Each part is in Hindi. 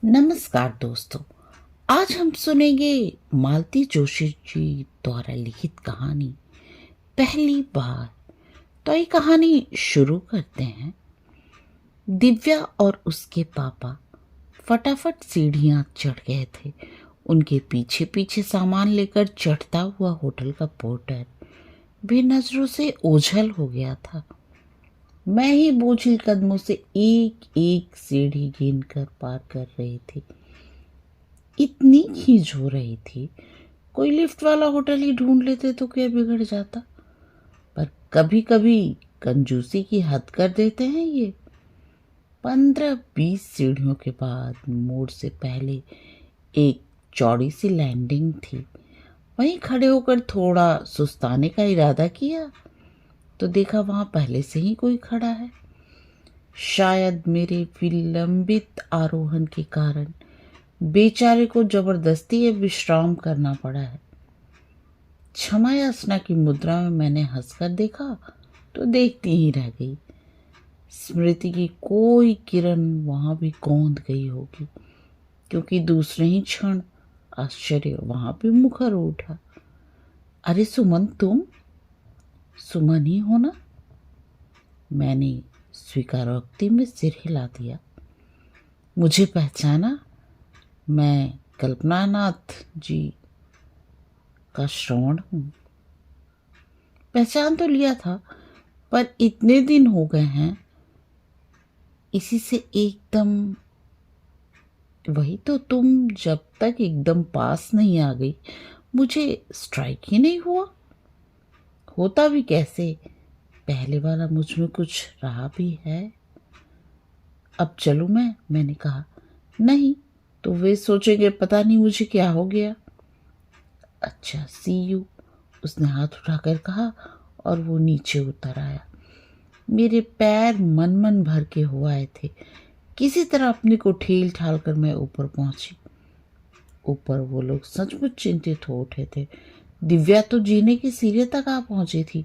नमस्कार दोस्तों। आज हम सुनेंगे मालती जोशी जी द्वारा लिखित कहानी पहली बार। तो ये कहानी शुरू करते हैं। दिव्या और उसके पापा फटाफट सीढ़ियां चढ़ गए थे। उनके पीछे पीछे सामान लेकर चढ़ता हुआ होटल का पोर्टर भी नजरों से ओझल हो गया था। मैं ही बोझिल कदमों से एक एक सीढ़ी गिनकर पार कर रही थी। इतनी खींच हो रही थी, कोई लिफ्ट वाला होटल ही ढूंढ लेते तो क्या बिगड़ जाता। पर कभी कभी कंजूसी की हद कर देते हैं ये। 15-20 सीढ़ियों के बाद मोड़ से पहले एक चौड़ी सी लैंडिंग थी। वहीं खड़े होकर थोड़ा सुस्ताने का इरादा किया तो देखा वहां पहले से ही कोई खड़ा है। शायद मेरे विलंबित आरोहण के कारण बेचारे को जबरदस्ती ये विश्राम करना पड़ा है। क्षमा याचना की मुद्रा में मैंने हंसकर देखा तो देखती ही रह गई। स्मृति की कोई किरण वहां भी कौंध गई होगी, क्योंकि दूसरे ही क्षण आश्चर्य वहां भी मुखर उठा। अरे सुमन, तुम सुमन ही हो ना? मैंने स्वीकारोक्ति में सिर हिला दिया। मुझे पहचाना? मैं कल्पनानाथ जी का श्रवण हूँ। पहचान तो लिया था, पर इतने दिन हो गए हैं, इसी से एकदम। वही तो, तुम जब तक एकदम पास नहीं आ गई मुझे स्ट्राइक ही नहीं हुआ। होता भी कैसे, पहले वाला मुझ में कुछ रहा भी है। अब चलूं मैंने कहा। नहीं तो वे सोचेंगे पता नहीं मुझे क्या हो गया। अच्छा, सी यू, उसने हाथ उठाकर कहा और वो नीचे उतर आया। मेरे पैर मन मन भर के हो आए थे। किसी तरह अपने को ठेल ठाल कर मैं ऊपर पहुंची। ऊपर वो लोग सचमुच चिंतित हो उठे थे। दिव्या तो जीने की सीढ़ी तक आ पहुंची थी।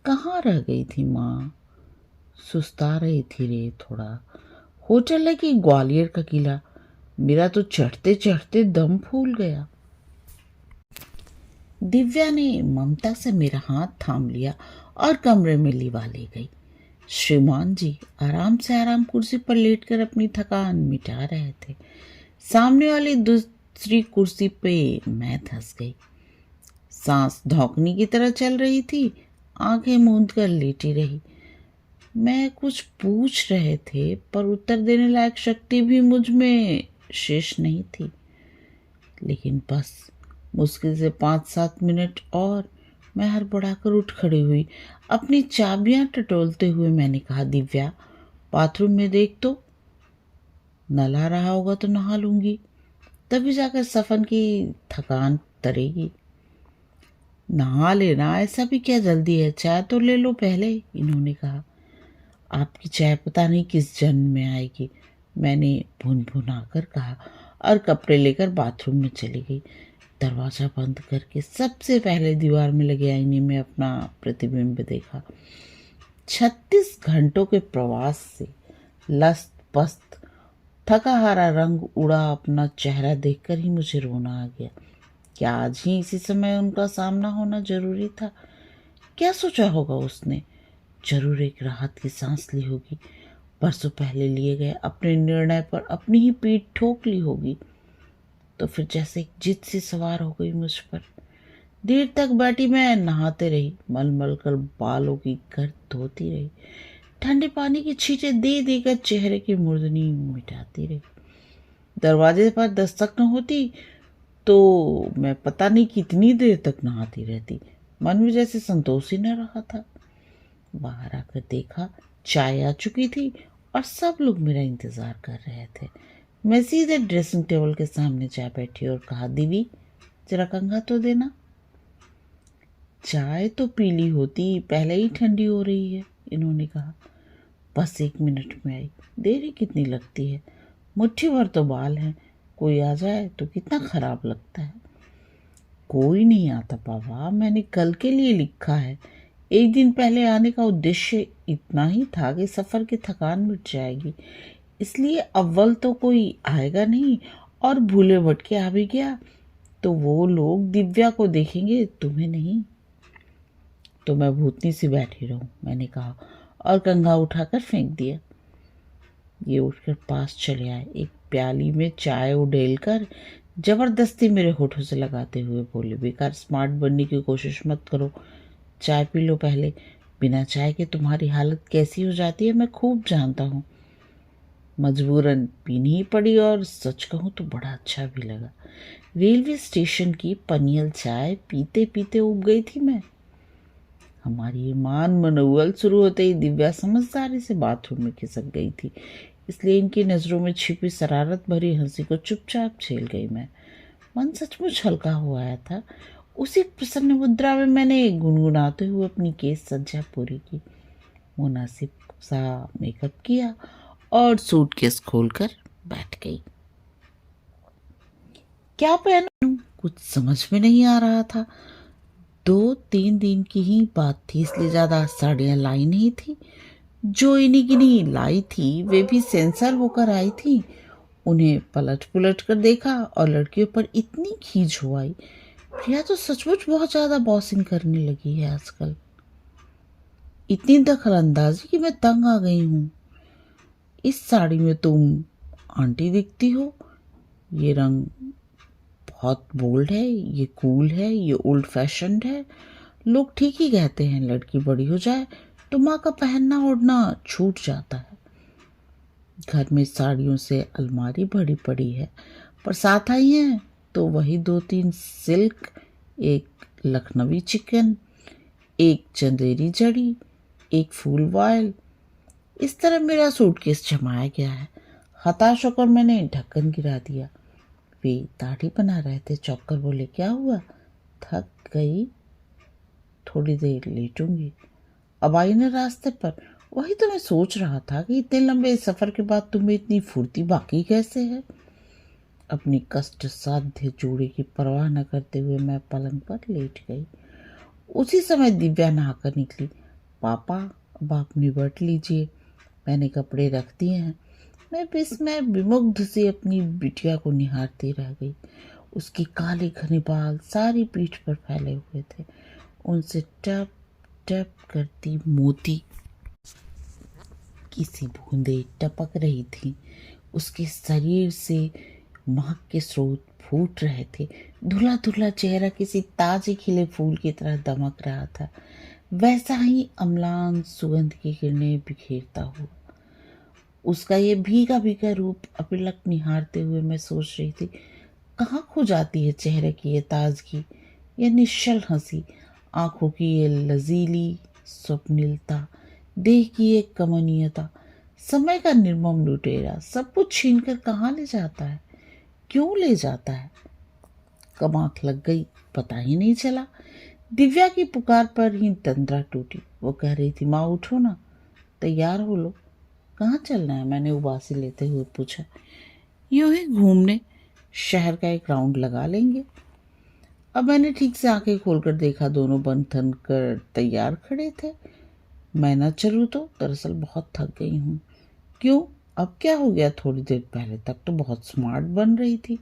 कहाँ रह गई थी माँ? सुस्ता रही थी रे थोड़ा। होटल है कि ग्वालियर का किला? मेरा तो चढ़ते चढ़ते दम फूल गया। दिव्या ने ममता से मेरा हाथ थाम लिया और कमरे में लिवा ले गई। श्रीमान जी आराम कुर्सी पर लेटकर अपनी थकान मिटा रहे थे। सामने वाली दूसरी कुर्सी पे मैं धंस गई। सांस धौंकनी की तरह चल रही थी। आंखें मूंद कर लेटी रही। मैं कुछ पूछ रहे थे, पर उत्तर देने लायक शक्ति भी मुझ में शेष नहीं थी। लेकिन बस मुश्किल से 5-7 मिनट और मैं हड़बड़ाकर उठ खड़ी हुई। अपनी चाबियां टटोलते हुए मैंने कहा, दिव्या बाथरूम में देख तो, नल आ रहा होगा तो नहा लूंगी, तभी जाकर सफन की थकान तरेगी। नहा लेना, ऐसा भी क्या जल्दी है, चाय तो ले लो पहले, इन्होंने कहा। आपकी चाय पता नहीं किस जन्म में आएगी, मैंने भुनभुना कर कहा और कपड़े लेकर बाथरूम में चली गई। दरवाज़ा बंद करके सबसे पहले दीवार में लगे आईने में अपना प्रतिबिंब देखा। 36 घंटों के प्रवास से लस्त पस्त थका हारा रंग उड़ा अपना चेहरा देखकर ही मुझे रोना आ गया। क्या आज ही इसी समय उनका सामना होना जरूरी था? क्या सोचा होगा उसने? जरूर एक राहत की सांस ली होगी। बरसों पहले लिए गए अपने निर्णय पर अपनी ही पीठ ठोक ली होगी। तो फिर जैसे एक जिद सी सवार हो गई मुझ पर। देर तक बैठी मैं नहाते रही, मल मल कर बालों की गर्द धोती रही, ठंडे पानी की छींटे दे देकर चेहरे की मुर्दनी मिटाती रही। दरवाजे पर दस्तक न होती तो मैं पता नहीं कितनी देर तक नहाती रहती। मन में जैसे संतोष ही न रहा था। बाहर आकर देखा, चाय आ चुकी थी और सब लोग मेरा इंतजार कर रहे थे। मैं सीधे ड्रेसिंग टेबल के सामने जा बैठी और कहा, दीदी जरा कंघा तो देना। चाय तो पीली होती, पहले ही ठंडी हो रही है, इन्होंने कहा। बस 1 मिनट में आई, देरी कितनी लगती है, मुट्ठी भर तो बाल हैं, कोई आ जाए तो कितना खराब लगता है। कोई नहीं आता पापा, मैंने कल के लिए लिखा है। एक दिन पहले आने का उद्देश्य इतना ही था कि सफ़र की थकान मिट जाएगी। इसलिए अव्वल तो कोई आएगा नहीं, और भूले भटके आ भी गया तो वो लोग दिव्या को देखेंगे, तुम्हें नहीं। तो मैं भूतनी सी बैठी रहूं, मैंने कहा, और कंघा उठाकर फेंक दिया। ये उठकर पास चले आए, एक प्याली में चाय उडेल कर जबरदस्ती मेरे होठों से लगाते हुए बोले, बेकार स्मार्ट बनने की कोशिश मत करो, चाय पी लो पहले। बिना चाय के तुम्हारी हालत कैसी हो जाती है मैं खूब जानता हूँ। मजबूरन पीनी ही पड़ी, और सच कहूँ तो बड़ा अच्छा भी लगा। रेलवे स्टेशन की पनियल चाय पीते पीते उब गई थी मैं। हमारी ईमान मनोवल शुरू होते ही दिव्या समझदारी से बाथरूम में खिसक गई थी, इसलिए इनकी नज़रों में छिपी शरारत भरी हंसी को चुपचाप झेल गई मैं। मन सचमुच हल्का हो आया था। उसी प्रसन्न मुद्रा में मैंने गुनगुनाते हुए अपनी केस सज्जा पूरी की, मुनासिब सा मेकअप किया और सूटकेस खोलकर बैठ गई। क्या पहनूं कुछ समझ में नहीं आ रहा था। 2-3 दिन की ही बात थी, इसलिए ज़्यादा साड़ियाँ लाई नहीं थी। जो इन्हीं गिनी लाई थी वे भी सेंसर होकर आई थी। उन्हें पलट पुलट कर देखा और लड़कियों पर इतनी खींच हो आई। प्रिया तो सचमुच बहुत ज़्यादा बॉसिंग करने लगी है आजकल। इतनी दखल अंदाजी कि मैं तंग आ गई हूँ। इस साड़ी में तुम आंटी दिखती हो, ये रंग बहुत बोल्ड है, ये कूल है, ये ओल्ड फैशन्ड है। लोग ठीक ही कहते हैं, लड़की बड़ी हो जाए तो माँ का पहनना ओढ़ना छूट जाता है। घर में साड़ियों से अलमारी भरी पड़ी है, पर साथ आई हैं तो वही 2-3 सिल्क, एक लखनवी चिकन, एक चंदेरी जड़ी, एक फूल वॉयल। इस तरह मेरा सूटकेस जमाया गया है। हताश होकर मैंने ढक्कन गिरा दिया। वे दाढ़ी बना रहे थे, चौंक कर बोले, क्या हुआ, थक गई, थोड़ी देर लेटूंगी। अब आई ना रास्ते पर। वही तो मैं सोच रहा था कि इतने लंबे सफर के बाद तुम्हें इतनी फुर्ती बाकी कैसे है। अपनी कष्ट साध्य जोड़े की परवाह न करते हुए मैं पलंग पर लेट गई। उसी समय दिव्या नहाकर निकली। पापा अब आप निबट लीजिए, मैंने कपड़े रख दिए हैं। मैं विस्मय विमुग्ध से अपनी बिटिया को निहारती रह गई। उसके काले घने बाल सारी पीठ पर फैले हुए थे, उनसे टप टप करती मोती की सी बूंदें टपक रही थी। उसके शरीर से महक के स्रोत फूट रहे थे। धुला धुला चेहरा किसी ताजे खिले फूल की तरह दमक रहा था, वैसा ही अम्लान सुगंध की किरणें बिखेरता हुआ। उसका ये भीगा भीगा रूप अपिलक निहारते हुए मैं सोच रही थी, कहाँ खो जाती है चेहरे की ये ताजगी, ये निश्चल हंसी, आंखों की ये लजीली स्वप्निलता, देह की ये कमनीयता। समय का निर्मम लुटेरा सब कुछ छीनकर कहाँ ले जाता है, क्यों ले जाता है। कब आंख लग गई पता ही नहीं चला। दिव्या की पुकार पर ही तंद्रा टूटी। वो कह रही थी, माँ उठो ना, तैयार हो लो। कहाँ चलना है, मैंने उबासी लेते हुए पूछा। यूं ही घूमने, शहर का एक राउंड लगा लेंगे। अब मैंने ठीक से आंखें खोलकर देखा, दोनों बन ठन कर तैयार खड़े थे। मैं न चलूँ तो, दरअसल बहुत थक गई हूँ। क्यों, अब क्या हो गया, थोड़ी देर पहले तक तो बहुत स्मार्ट बन रही थी।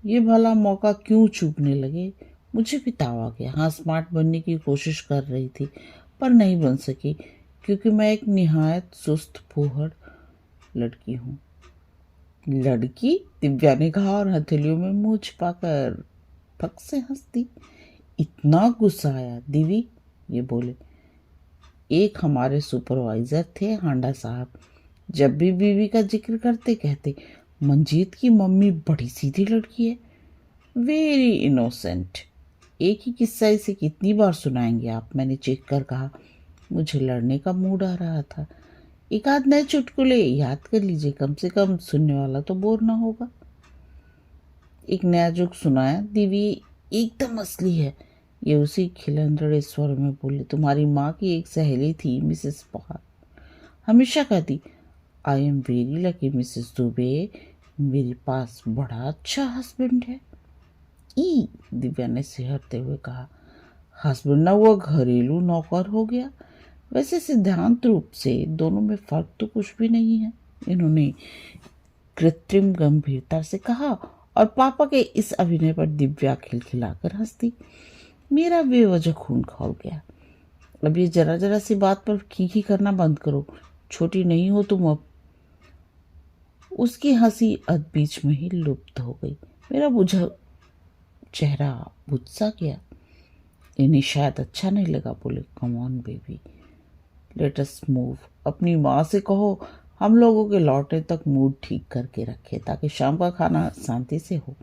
ये भला मौका क्यों चूकने लगे। मुझे भी ताव आ गया। हाँ, स्मार्ट बनने की कोशिश कर रही थी पर नहीं बन सकी, क्योंकि मैं एक निहायत सुस्त फूहड़ लड़की हूँ। लड़की, दिव्या ने कहा और हथेलियों में मुंह छिपाकर फक से हंस दी। इतना गुस्सा आया। दिवी, ये बोले, एक हमारे सुपरवाइजर थे हांडा साहब, जब भी बीवी का जिक्र करते कहते, मंजीत की मम्मी बड़ी सीधी लड़की है, वेरी इनोसेंट। एक ही किस्सा इसे कितनी बार सुनाएंगे आप, मैंने चीख कर कहा। मुझे लड़ने का मूड आ रहा था। एक आध नए चुटकुले याद कर लीजिए, कम से कम सुनने वाला तो बोर ना होगा। एक नया जोक सुनाया। दिवी एकदम असली है, ये उसी खिलंदड़े स्वर में बोली। तुम्हारी माँ की एक सहेली थी, मिसेस पॉल, हमेशा कहती, I am very lucky Mrs Dubey, मेरे पास बड़ा अच्छा हस्बैंड है। ई, दिव्या ने सिहरते हुए कहा। हस्बैंड ना हुआ घरेलू नौकर हो गया। वैसे सिद्धांत रूप से दोनों में फर्क तो कुछ भी नहीं है, इन्होंने कृत्रिम गंभीरता से कहा और पापा के इस अभिनय पर दिव्या खिलखिलाकर हंसती। मेरा बेवजह खून खौल गया। अब ये जरा जरा सी बात पर खीखी करना बंद करो, छोटी नहीं हो तुम अब। उसकी हंसी अध बीच में ही लुप्त हो गई। मेरा बुझा चेहरा बुझ सा गया। इन्हें शायद अच्छा नहीं लगा। बोले, come on baby, let us move. अपनी माँ से कहो हम लोगों के लौटने तक मूड ठीक करके रखे ताकि शाम का खाना शांति से हो।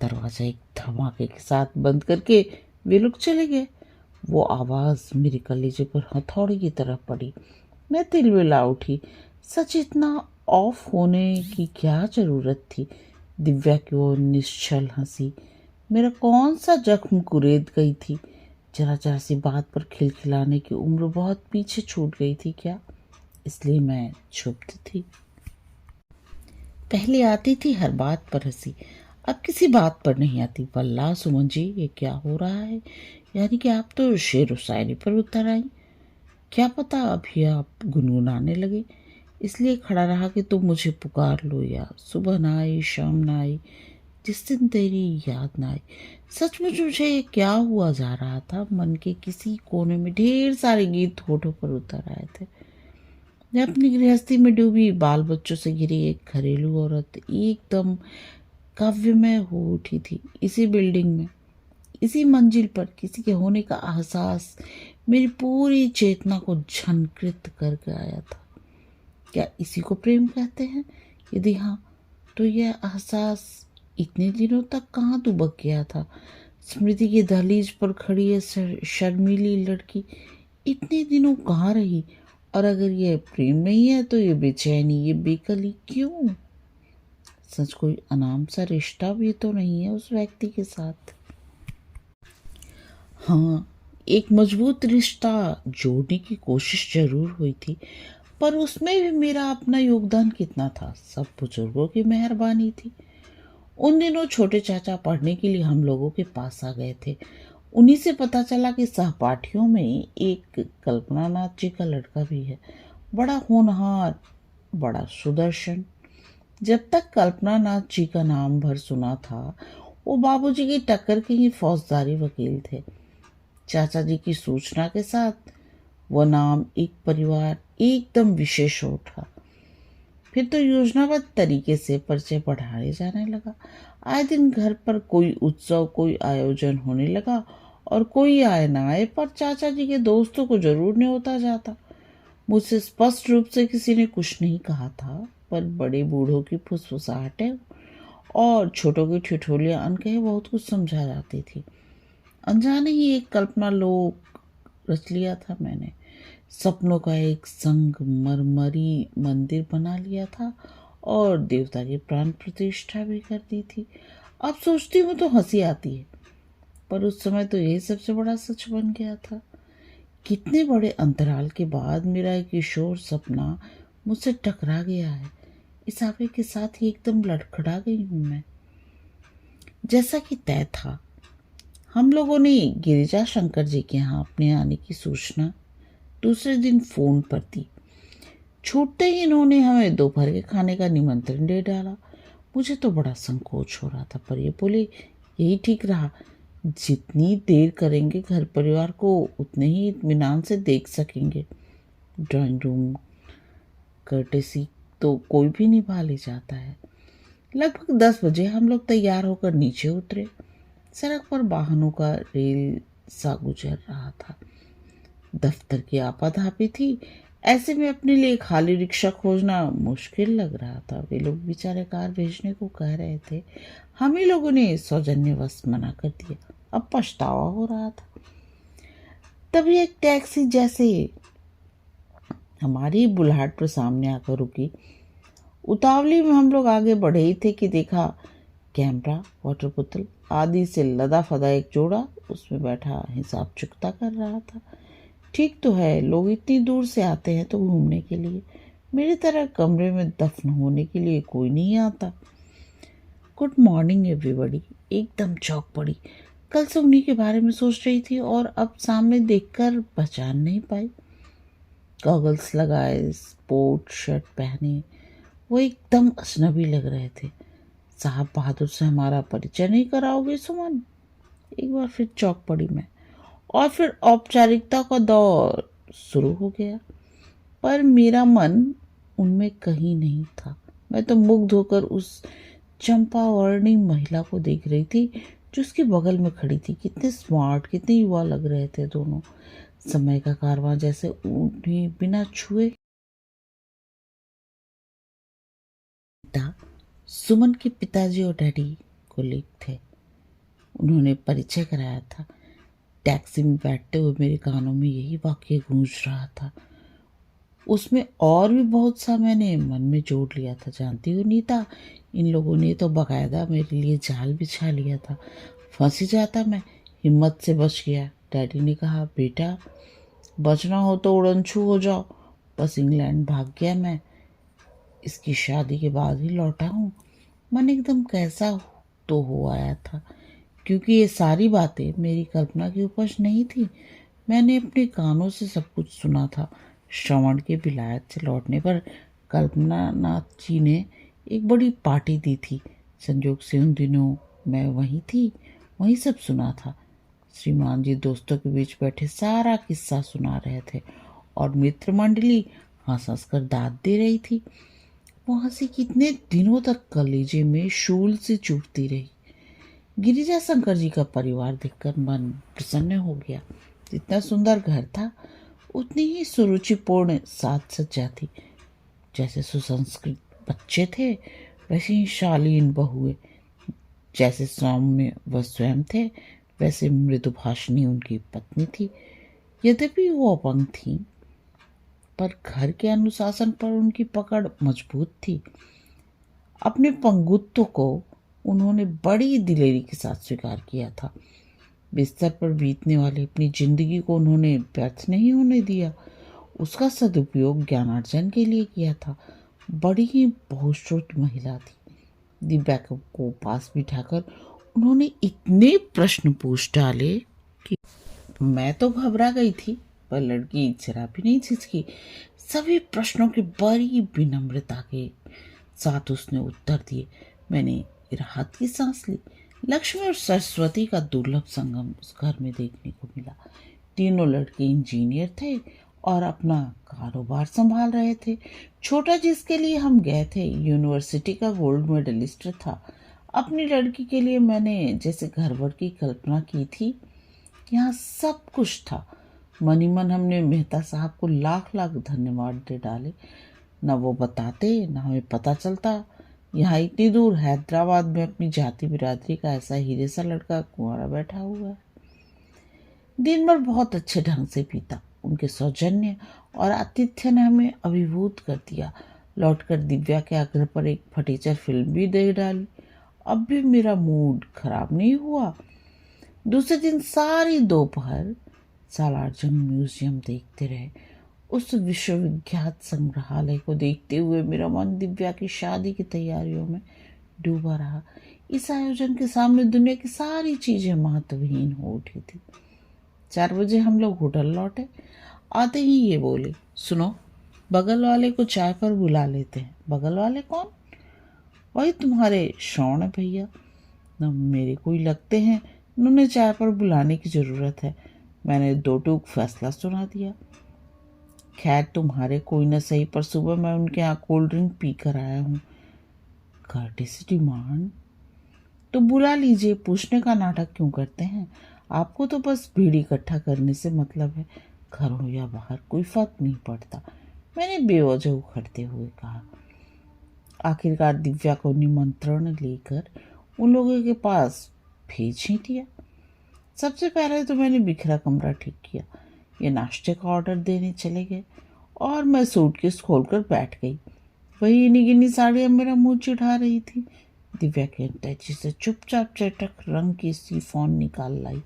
दरवाजा एक धमाके के साथ बंद करके वे लोग चले गए। वो आवाज मेरे कलेजे पर हथौड़ी की तरह पड़ी। मैं तिलमिला उठी। सच इतना ऑफ होने की क्या जरूरत थी? दिव्या की वो निश्चल हंसी मेरा कौन सा जख्म कुरेद गई थी? जरा जरा सी बात पर खिलखिलाने की उम्र बहुत पीछे छूट गई थी क्या? इसलिए मैं चुप थी। पहले आती थी हर बात पर हंसी, अब किसी बात पर नहीं आती। वल्लाह सुमन जी, ये क्या हो रहा है? यानी कि आप तो शेर व शायरी पर उतर आई। क्या पता अभी आप गुनगुनाने लगे, इसलिए खड़ा रहा कि तुम मुझे पुकार लो। या सुबह ना आई, शाम ना आई, जिस दिन तेरी याद ना आई। सचमुच मुझे क्या हुआ जा रहा था? मन के किसी कोने में ढेर सारे गीत होठों पर उतर आए थे। मैं अपनी गृहस्थी में डूबी बाल बच्चों से घिरी एक घरेलू औरत एकदम काव्यमय हो उठी थी। इसी बिल्डिंग में, इसी मंजिल पर किसी के होने का एहसास मेरी पूरी चेतना को झनकृत करके आया था। क्या इसी को प्रेम कहते हैं? यदि हाँ, तो यह एहसास इतने दिनों तक कहाँ दुबक गया था? स्मृति की दहलीज पर खड़ी है शर्मीली लड़की इतने दिनों कहाँ रही? और अगर यह प्रेम नहीं है तो ये बेचैनी, ये बेकली क्यों? सच कोई अनाम सा रिश्ता भी तो नहीं है उस व्यक्ति के साथ? हाँ, एक मजबूत रिश्ता जोड़ने की कोशिश जरूर हुई थी, पर उसमें भी मेरा अपना योगदान कितना था? सब बुजुर्गों की मेहरबानी थी। उन दिनों छोटे चाचा पढ़ने के लिए हम लोगों के पास आ गए थे। उन्हीं से पता चला कि सहपाठियों में एक कल्पना नाथ जी का लड़का भी है, बड़ा होनहार, बड़ा सुदर्शन। जब तक कल्पना नाथ जी का नाम भर सुना था, वो बाबूजी की टक्कर के ही फौजदारी वकील थे। चाचा जी की सूचना के साथ वह नाम एक परिवार एकदम विशेष हो उठा। फिर तो योजनाबद्ध तरीके से परिचय बढ़ाए जाने लगा। आए दिन घर पर कोई उत्सव, कोई आयोजन होने लगा और कोई आए ना आए पर चाचा जी के दोस्तों को जरूर न्योता जाता। मुझसे स्पष्ट रूप से किसी ने कुछ नहीं कहा था, पर बड़े बूढ़ों की फुसफुसाहटें और छोटों की ठिठोलियां अनकहे बहुत कुछ समझा जाती थी। अनजाने ही एक कल्पना लोक रच लिया था मैंने। सपनों का एक संग मरमरी मंदिर बना लिया था और देवता की प्राण प्रतिष्ठा भी कर दी थी। अब सोचती हूँ तो हंसी आती है, पर उस समय तो यही सबसे बड़ा सच बन गया था। कितने बड़े अंतराल के बाद मेरा एक किशोर सपना मुझसे टकरा गया है। इस आवे के साथ ही एकदम लड़खड़ा गई हूँ मैं। जैसा कि तय था, हम लोगों ने गिरिजा शंकर जी के यहाँ अपने आने की सूचना दूसरे दिन फोन पर दी। छूटते ही इन्होंने हमें दोपहर के खाने का निमंत्रण दे डाला। मुझे तो बड़ा संकोच हो रहा था, पर ये बोले यही ठीक रहा। जितनी देर करेंगे घर परिवार को उतने ही इत्मीनान से देख सकेंगे। ड्राइंग रूम कर्टेसी तो कोई भी निभा ले जाता है। लगभग 10 बजे हम लोग तैयार होकर नीचे उतरे। सड़क पर वाहनों का रेल सा गुजर रहा था। दफ्तर की आपाधापी थी। ऐसे में अपने लिए खाली रिक्शा खोजना मुश्किल लग रहा था। वे लोग बेचारे कार भेजने को कह रहे थे, हम ही लोगों ने सौजन्यवश मना कर दिया। अब पछतावा हो रहा था। तभी एक टैक्सी जैसे हमारी बुलाहट पर सामने आकर रुकी। उतावली में हम लोग आगे बढ़े ही थे कि देखा कैमरा, वाटर बोतल आदि से लदा फदा एक जोड़ा उसमें बैठा हिसाब चुकता कर रहा था। ठीक तो है, लोग इतनी दूर से आते हैं तो घूमने के लिए। मेरी तरह कमरे में दफन होने के लिए कोई नहीं आता। Good morning everybody. एकदम चौंक पड़ी। कल से उन्हीं के बारे में सोच रही थी और अब सामने देखकर पहचान नहीं पाई। गॉगल्स लगाए, स्पोर्ट शर्ट पहने, वो एकदम अजनबी लग रहे थे। साहब बहादुर से हमारा परिचय नहीं कराओगे सुमन? एक बार फिर चौंक पड़ी मैं, और फिर औपचारिकता का दौर शुरू हो गया। पर मेरा मन उनमें कहीं नहीं था। मैं तो मुग्ध होकर उस चंपावर्णी महिला को देख रही थी जो उसके बगल में खड़ी थी। कितने स्मार्ट, कितने युवा लग रहे थे दोनों। समय का कारवां जैसे उन्हें बिना छुए। सुमन के पिताजी और डैडी कोलीग थे। उन्होंने परिचय कराया था। टैक्सी में बैठते हुए मेरे कानों में यही वाक्य गूंज रहा था। उसमें और भी बहुत सा मैंने मन में जोड़ लिया था। जानती हो नीता, इन लोगों ने तो बाकायदा मेरे लिए जाल बिछा लिया था। फंस ही जाता मैं। हिम्मत से बच गया। डैडी ने कहा, बेटा बचना हो तो उड़नछू हो जाओ। बस इंग्लैंड भाग गया मैं। इसकी शादी के बाद ही लौटा हूँ। मन एकदम कैसा तो हो आया था, क्योंकि ये सारी बातें मेरी कल्पना की उपज नहीं थी। मैंने अपने कानों से सब कुछ सुना था। श्रवण के विलायत से लौटने पर कल्पना नाथ जी ने एक बड़ी पार्टी दी थी। संयोग से उन दिनों मैं वहीं थी, वहीं सब सुना था। श्रीमान जी दोस्तों के बीच बैठे सारा किस्सा सुना रहे थे और मित्र मंडली हंस हंस कर दाद दे रही थी। वो हंसी कितने दिनों तक कलेजे में शूल से चुभती रही। गिरिजा शंकर जी का परिवार देखकर मन प्रसन्न हो गया। जितना सुंदर घर था उतनी ही सुरुचिपूर्ण साज सज्जा थी। जैसे सुसंस्कृत बच्चे थे वैसे ही शालीन बहुएं। जैसे सौम्य वह स्वयं थे वैसे मृदुभाषिणी उनकी पत्नी थी। यद्यपि वो अपंग थी पर घर के अनुशासन पर उनकी पकड़ मजबूत थी। अपने पंगुत्व को उन्होंने बड़ी दिलेरी के साथ स्वीकार किया था। बिस्तर पर बीतने वाली अपनी जिंदगी को उन्होंने व्यर्थ नहीं होने दिया। उसका सदुपयोग ज्ञानार्जन के लिए किया था। बड़ी ही बहुश्रुत महिला थी। दिव्या को पास बिठाकर उन्होंने इतने प्रश्न पूछ डाले कि मैं तो घबरा गई थी, पर लड़की जरा भी नहीं झिझकी। सभी प्रश्नों के बड़ी विनम्रता के साथ उसने उत्तर दिए। मैंने राहत की सांस ली। लक्ष्मी और सरस्वती का दुर्लभ संगम उस घर में देखने को मिला। तीनों लड़के इंजीनियर थे और अपना कारोबार संभाल रहे थे। छोटा जिसके लिए हम गए थे यूनिवर्सिटी का गोल्ड मेडलिस्ट था। अपनी लड़की के लिए मैंने जैसे घर भर की कल्पना की थी यहाँ सब कुछ था। मन ही मन हमने मेहता साहब को लाख लाख धन्यवाद दे डाले। न वो बताते न हमें पता चलता। यहाँ इतनी दूर हैदराबाद में अपनी जाति बिरादरी का ऐसा हीरे सा लड़का कुंवारा बैठा हुआ है। दिन भर बहुत अच्छे ढंग से बीता। उनके सौजन्य और आतिथ्य ने हमें अभिभूत कर दिया। लौटकर दिव्या के आग्रह पर एक फटीचर फिल्म भी देख डाली। अब भी मेरा मूड खराब नहीं हुआ। दूसरे दिन सारी दोपहर सालारजंग म्यूजियम देखते रहे। उस विश्वविख्यात संग्रहालय को देखते हुए मेरा मन दिव्या की शादी की तैयारियों में डूबा रहा। इस आयोजन के सामने दुनिया की सारी चीजें महत्वहीन हो उठी थी। 4 बजे हम लोग होटल लौटे। आते ही ये बोले, सुनो, बगल वाले को चाय पर बुला लेते हैं। बगल वाले कौन? वही तुम्हारे श्रवण भैया। न मेरे कोई लगते हैं, उन्होंने चाय पर बुलाने की जरूरत है। मैंने दो टूक फैसला सुना दिया। खैर तुम्हारे कोई न सही, पर सुबह मैं उनके यहाँ कोल्ड ड्रिंक पी कर आया हूँ। कर्टेसी डिमांड तो बुला लीजिए, पूछने का नाटक क्यों करते हैं? आपको तो बस भीड़ इकट्ठा करने से मतलब है। घर हो या बाहर कोई फर्क नहीं पड़ता, मैंने बेवजह उखड़ते हुए कहा। आखिरकार दिव्या को निमंत्रण लेकर उन लोगों के पास भेज ही दिया। सबसे पहले तो मैंने बिखरा कमरा ठीक किया। ये नाश्ते का ऑर्डर देने चले गए और मैं सूटकेस खोलकर बैठ गई। वही इन्हीं गिनी साड़ियाँ मेरा मुंह चिढ़ा रही थी। दिव्या के अटैची से चुपचाप चटक रंग की सीफॉन निकाल लाई।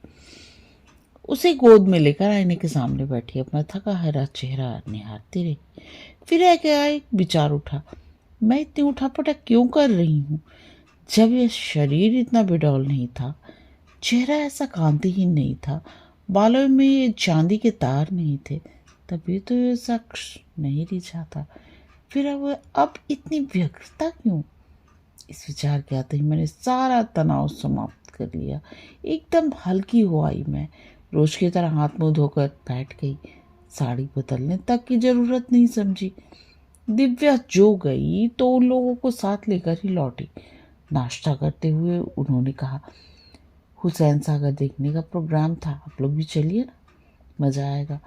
उसे गोद में लेकर आईने के सामने बैठी अपना थका हरा चेहरा निहारती रही। फिर एक विचार उठा, मैं इतनी उठापटक क्यों कर रही हूँ? जब यह शरीर इतना बेडौल नहीं था, चेहरा ऐसा कांतिहीन नहीं था, बालों में ये चांदी के तार नहीं थे, तभी तो ये शख्स नहीं रिझा था। फिर अब इतनी व्यग्रता क्यों? इस विचार के आते ही मैंने सारा तनाव समाप्त कर लिया। एकदम हल्की हो आई मैं। रोज की तरह हाथ मुंह धोकर बैठ गई। साड़ी बदलने तक की जरूरत नहीं समझी। दिव्या जो गई तो उन लोगों को साथ लेकर ही लौटी। नाश्ता करते हुए उन्होंने कहा, हुसैन सागर देखने का प्रोग्राम था, आप लोग भी चलिए ना, मजा आएगा।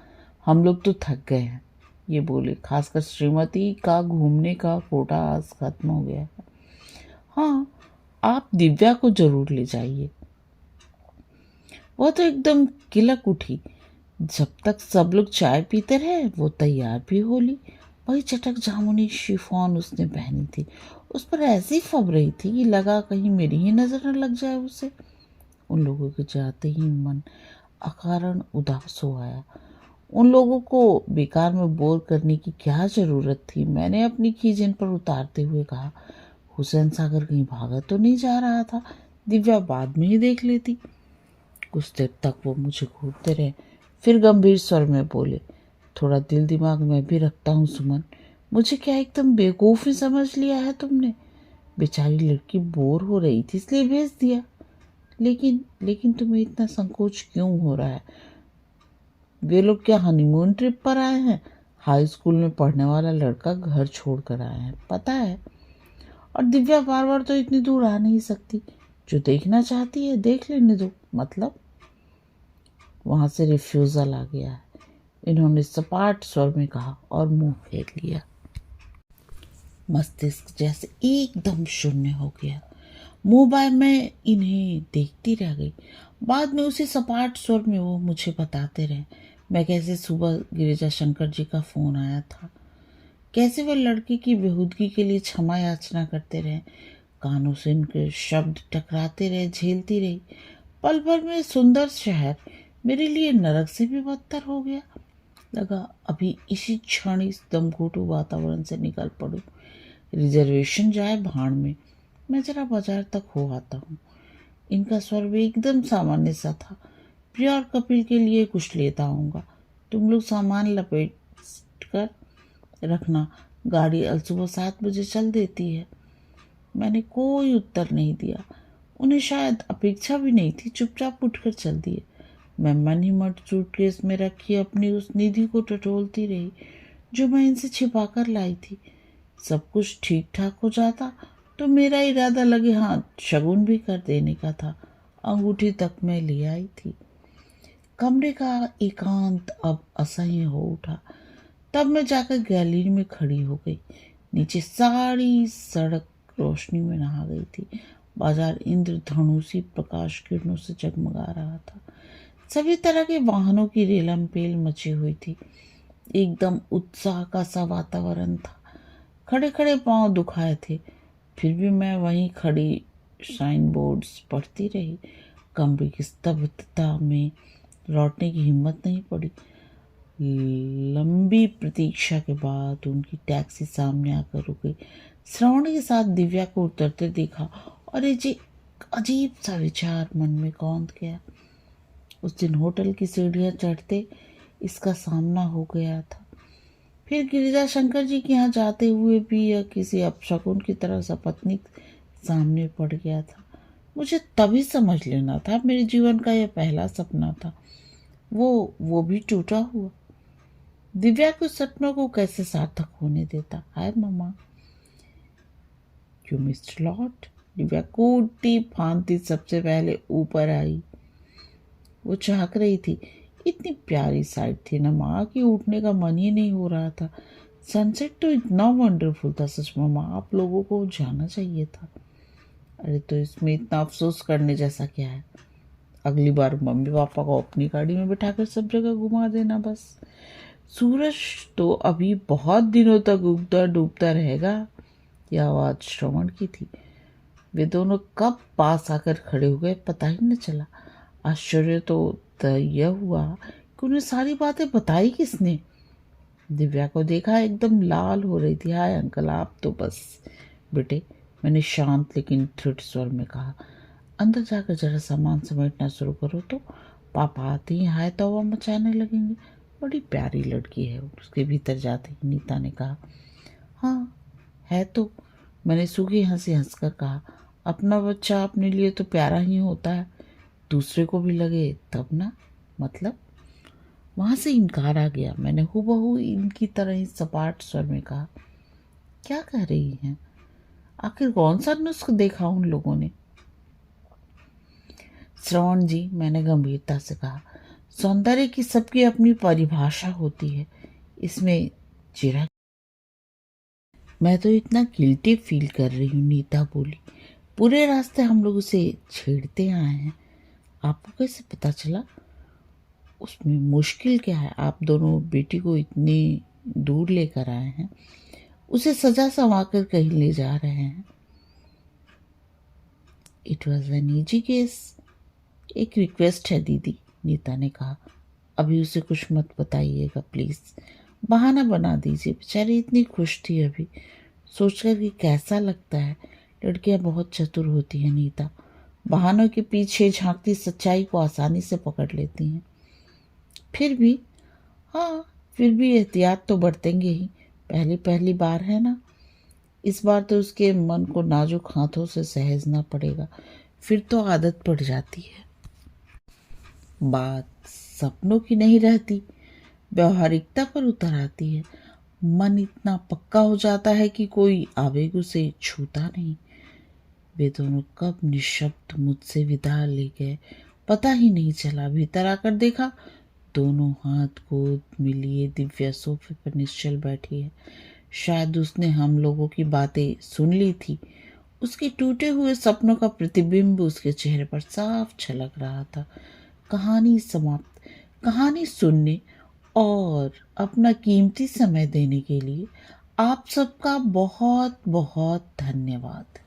हम लोग तो थक गए हैं, ये बोले। खासकर श्रीमती का घूमने का कोटा आज खत्म हो गया है। हाँ, आप दिव्या को जरूर ले जाइए। वह तो एकदम किलक उठी। जब तक सब लोग चाय पीते रहे वो तैयार भी हो ली। वही चटक जामुनी शिफॉन उसने पहनी थी। उस पर ऐसी फब रही थी कि लगा कहीं मेरी ही नजर न लग जाए उसे। उन लोगों के जाते ही मन अकारण उदास हो आया। उन लोगों को बेकार में बोर करने की क्या जरूरत थी। मैंने अपनी खीज इन पर उतारते हुए कहा, हुसैन सागर कहीं भागा तो नहीं जा रहा था? दिव्या बाद में ही देख लेती। कुछ देर तक वो मुझे घूरते रहे, फिर गंभीर स्वर में बोले, थोड़ा दिल दिमाग मैं भी रखता हूँ सुमन। मुझे क्या एकदम बेवकूफ़ ही समझ लिया है तुमने? बेचारी लड़की बोर हो रही थी इसलिए भेज दिया। लेकिन लेकिन तुम्हें इतना संकोच क्यों हो रहा है? वे लोग क्या हनीमून ट्रिप पर आए हैं? हाई स्कूल में पढ़ने वाला लड़का घर छोड़ कर आए हैं, पता है। और दिव्या बार बार तो इतनी दूर आ नहीं सकती। जो देखना चाहती है देख लेने दो। मतलब वहां से रिफ्यूजल आ गया है, इन्होंने सपाट स्वर में कहा और मुंह फेर लिया। मस्तिष्क जैसे एकदम शून्य हो गया। मोबाइल में इन्हें देखती रह गई। बाद में उसी सपाट स्वर में वो मुझे बताते रहे मैं कैसे सुबह गिरिजा शंकर जी का फोन आया था, कैसे वे लड़की की बेहूदगी के लिए क्षमा याचना करते रहे। कानों से उनके शब्द टकराते रहे, झेलती रही। पल भर में सुंदर शहर मेरे लिए नरक से भी बदतर हो गया। लगा अभी इसी क्षण इस दमघोटू वातावरण से निकल पड़ूं। रिजर्वेशन जाए भाड़ में, मैं जरा बाजार तक हो आता हूँ। इनका स्वर भी एकदम सामान्य सा था। प्रिया और कपिल के लिए कुछ लेता आऊँगा, तुम लोग सामान लपेट कर रखना, गाड़ी सुबह 7 बजे चल देती है। मैंने कोई उत्तर नहीं दिया। उन्हें शायद अपेक्षा भी नहीं थी, चुपचाप उठकर चल दिए। मैं मन ही मन सूटकेस में रखी अपनी उस निधि को टटोलती रही जो मैं इनसे छिपा कर लाई थी। सब कुछ ठीक ठाक हो जाता तो मेरा इरादा लगे हाथ शगुन भी कर देने का था। अंगूठी तक मैं ले आई थी। कमरे का एकांत अब असह्य हो उठा। तब मैं जाकर गैलरी में खड़ी हो गई। नीचे सारी सड़क रोशनी में नहा गई थी। बाजार इंद्रधनुषी प्रकाश किरणों से जगमगा रहा था। सभी तरह के वाहनों की रेलम पेल मची हुई थी। एकदम उत्साह का सा वातावरण था। खड़े खड़े पांव दुखाए थे, फिर भी मैं वहीं खड़ी साइन बोर्ड्स पढ़ती रही। कमरे की स्तब्धता में लौटने की हिम्मत नहीं पड़ी। लंबी प्रतीक्षा के बाद उनकी टैक्सी सामने आकर रुकी। श्रवण के साथ दिव्या को उतरते देखा और ये अजीब सा विचार मन में कौंध गया। उस दिन होटल की सीढ़ियां चढ़ते इसका सामना हो गया था। फिर गिरिजा शंकर जी के यहाँ जाते हुए भी यह किसी अपशकुन की तरह सपत्नीक सामने पड़ गया था। मुझे तभी समझ लेना था मेरे जीवन का यह पहला सपना था, वो भी टूटा हुआ। दिव्या के सपनों को कैसे सार्थक होने देता। Hi mamma. You mister lord. Divya कूदती फांदती सबसे पहले ऊपर आई। वो झांक रही थी। इतनी प्यारी साइड थी ना माँ कि उठने का मन ही नहीं हो रहा था। सनसेट तो इतना वंडरफुल था, सच माँ आप लोगों को जाना चाहिए था। अरे तो इसमें इतना अफसोस करने जैसा क्या है? अगली बार मम्मी पापा को अपनी गाड़ी में बिठाकर सब जगह घुमा देना बस। सूरज तो अभी बहुत दिनों तक उगता डूबता रहेगा। यह आवाज श्रवण की थी। वे दोनों कब पास आकर खड़े हो गए पता ही न चला। आश्चर्य तो यह हुआ कि उन्हें सारी बातें बताई किसने। दिव्या को देखा, एकदम लाल हो रही थी। हाय अंकल आप तो बस। बेटे, मैंने शांत लेकिन दृढ़ स्वर में कहा, अंदर जाकर जरा सामान समेटना शुरू करो तो पापा आते ही हाय तौबा मचाने लगेंगे। बड़ी प्यारी लड़की है। उसके भीतर जाते ही नीता ने कहा, हाँ है तो, मैंने सूखी हंसी हंसकर कहा। अपना बच्चा अपने लिए तो प्यारा ही होता है, दूसरे को भी लगे तब ना। मतलब? वहां से इनकार आ गया। मैंने हूबहू इनकी तरह ही सपाट स्वर में कहा, क्या कह रही हैं? आखिर कौन सा नुस्ख देखा उन लोगों ने? श्रवण जी, मैंने गंभीरता से कहा, सौंदर्य की सबकी अपनी परिभाषा होती है, इसमें चिरा। मैं तो इतना गिल्टी फील कर रही हूँ, नीता बोली। पूरे रास्ते हम लोग उसे छेड़ते आए हैं, आपको कैसे पता चला? उसमें मुश्किल क्या है? आप दोनों बेटी को इतनी दूर लेकर आए हैं, उसे सजा संवाकर कहीं ले जा रहे हैं। It was an easy case. एक रिक्वेस्ट है दीदी, नीता ने कहा, अभी उसे कुछ मत बताइएगा प्लीज, बहाना बना दीजिए, बेचारी इतनी खुश थी अभी। सोचकर कि कैसा लगता है, लड़कियां बहुत चतुर होती हैं नीता, बहानों के पीछे झांकती सच्चाई को आसानी से पकड़ लेती हैं। फिर भी, हाँ फिर भी एहतियात तो बरतेंगे ही, पहली पहली बार है ना। इस बार तो उसके मन को नाजुक हाथों से सहेजना पड़ेगा, फिर तो आदत पड़ जाती है। बात सपनों की नहीं रहती, व्यवहारिकता पर उतर आती है। मन इतना पक्का हो जाता है कि कोई आवेग उसे छूता नहीं। वे दोनों कब निशब्द मुझसे विदा ले गए, पता ही नहीं चला। भीतर आकर देखा, दोनों हाथ गोद में लिए दिव्या सोफे पर निश्चल बैठी है। शायद उसने हम लोगों की बातें सुन ली थी। उसके टूटे हुए सपनों का प्रतिबिंब उसके चेहरे पर साफ झलक रहा था। कहानी समाप्त। कहानी सुनने और अपना कीमती समय देने के लिए आप सबका बहुत बहुत धन्यवाद।